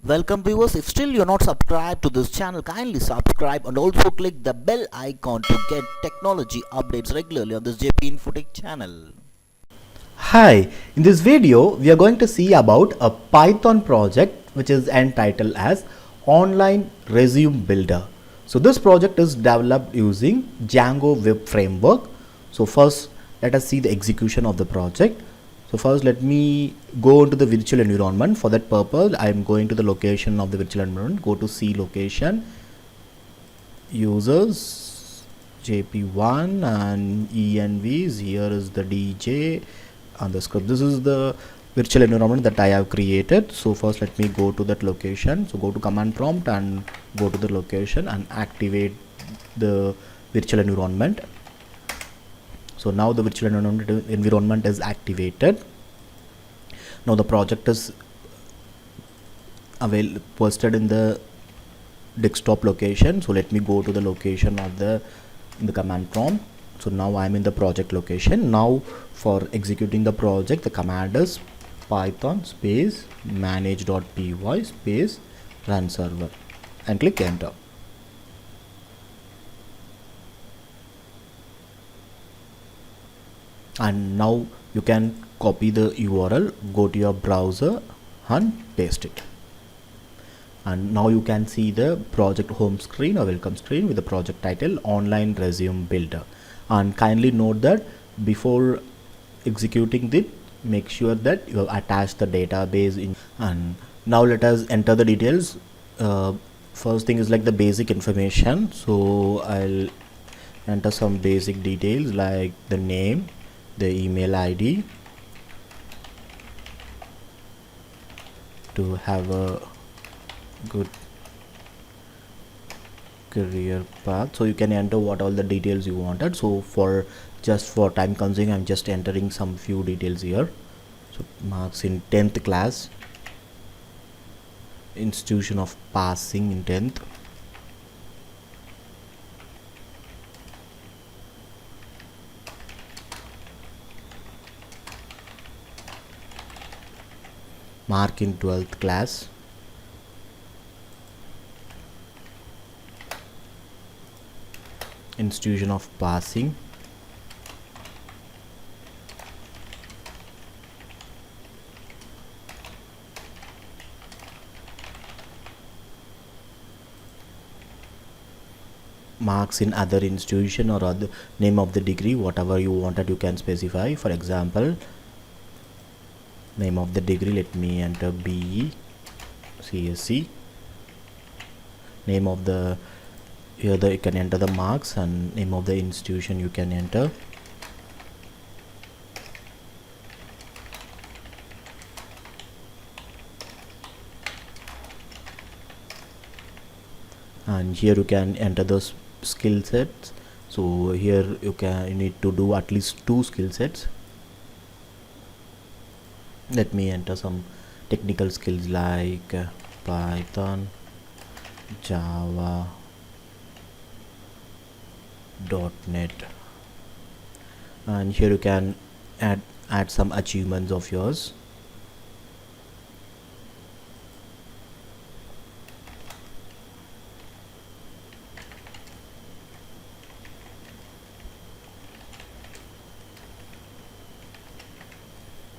Welcome viewers, if still you're not subscribed to this channel, kindly subscribe and also click the bell icon to get technology updates regularly on this JP Infotech channel. Hi, in this video we are going to see about a Python project which is entitled as Online Resume Builder. So this project is developed using Django Web Framework. So first let us see the execution of the project. So first let me go into the virtual environment. For that purpose I am going to the location of the virtual environment. Go to C location, users, JP1 and envs. Here is the DJ and the script. This is the virtual environment that I have created. So first let me go to that location. So go to command prompt and go to the location and activate the virtual environment. So now the virtual environment is activated. Now the project is posted in the desktop location. So let me go to the location of the command prompt. So now I'm in the project location. Now for executing the project, the command is python space manage.py space run server and click enter. And now you can copy the URL, go to your browser and paste it. And now you can see the project home screen or welcome screen with the project title Online Resume Builder. And kindly note that before executing it, make sure that you have attached the database in. And now let us enter the details. First thing is like the basic information. So I'll enter some basic details like the name, the email ID to have a good career path. So you can enter what all the details you wanted. So for time consuming, I'm just entering some few details here. So marks in 10th class, institution of passing in 10th, mark in 12th class, institution of passing, marks in other institution or other name of the degree, whatever you wanted you can specify. For example, name of the degree, let me enter BE CSC. Name of the, here you can enter the marks, and name of the institution you can enter. And here you can enter those skill sets. So here you need to do at least 2 skill sets. Let me enter some technical skills like Python, Java, .NET, and here you can add some achievements of yours.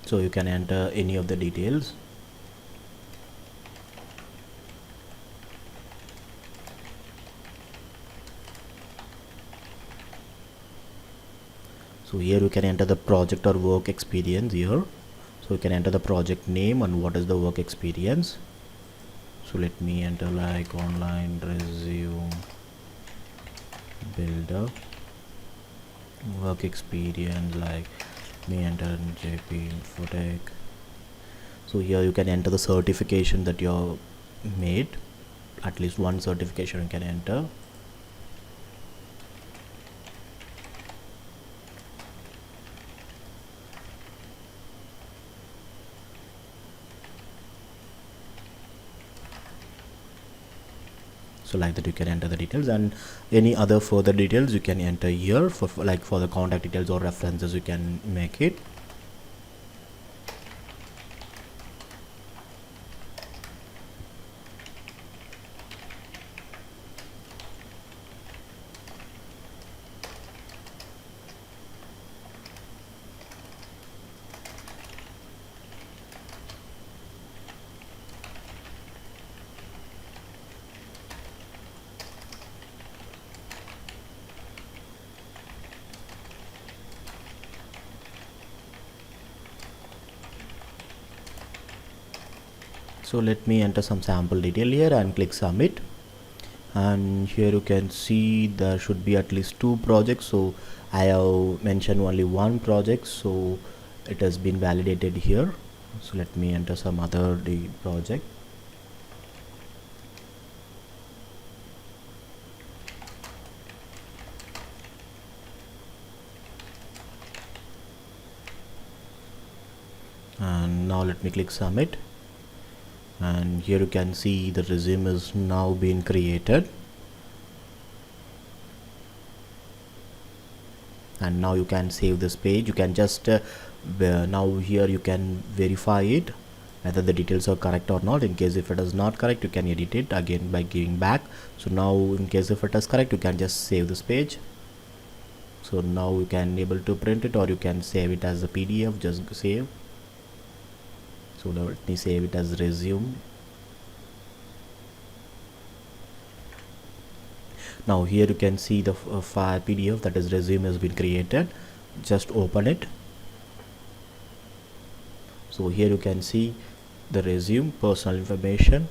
So you can enter any of the details. So here you can enter the project or work experience here. So you can enter the project name and what is the work experience. So let me enter like Online Resume Builder work experience, like me enter JP Infotech. So here you can enter the certification that you made, at least one certification you can enter. So like that you can enter the details, and any other further details you can enter here. For the contact details or references you can make it. So let me enter some sample detail here and click submit, and here you can see there should be at least 2 projects. So I have mentioned only one project, so it has been validated here. So let me enter some other project. And now let me click submit, and here you can see the resume is now being created. And now you can save this page. You can just now here you can verify it whether the details are correct or not. In case if it is not correct, you can edit it again by giving back. So now in case if it is correct, you can just save this page. So now you can able to print it, or you can save it as a PDF. Just save. So let me save it as resume. Now here you can see the file PDF, that is resume, has been created. Just open it. So here you can see the resume, personal information,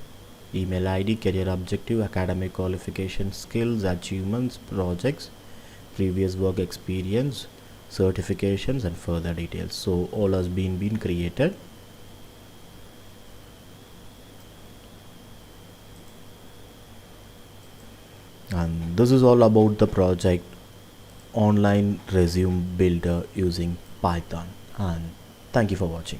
email ID, career objective, academic qualification, skills, achievements, projects, previous work experience, certifications, and further details. So all has been created. And this is all about the project online resume builder using Python. And thank you for watching.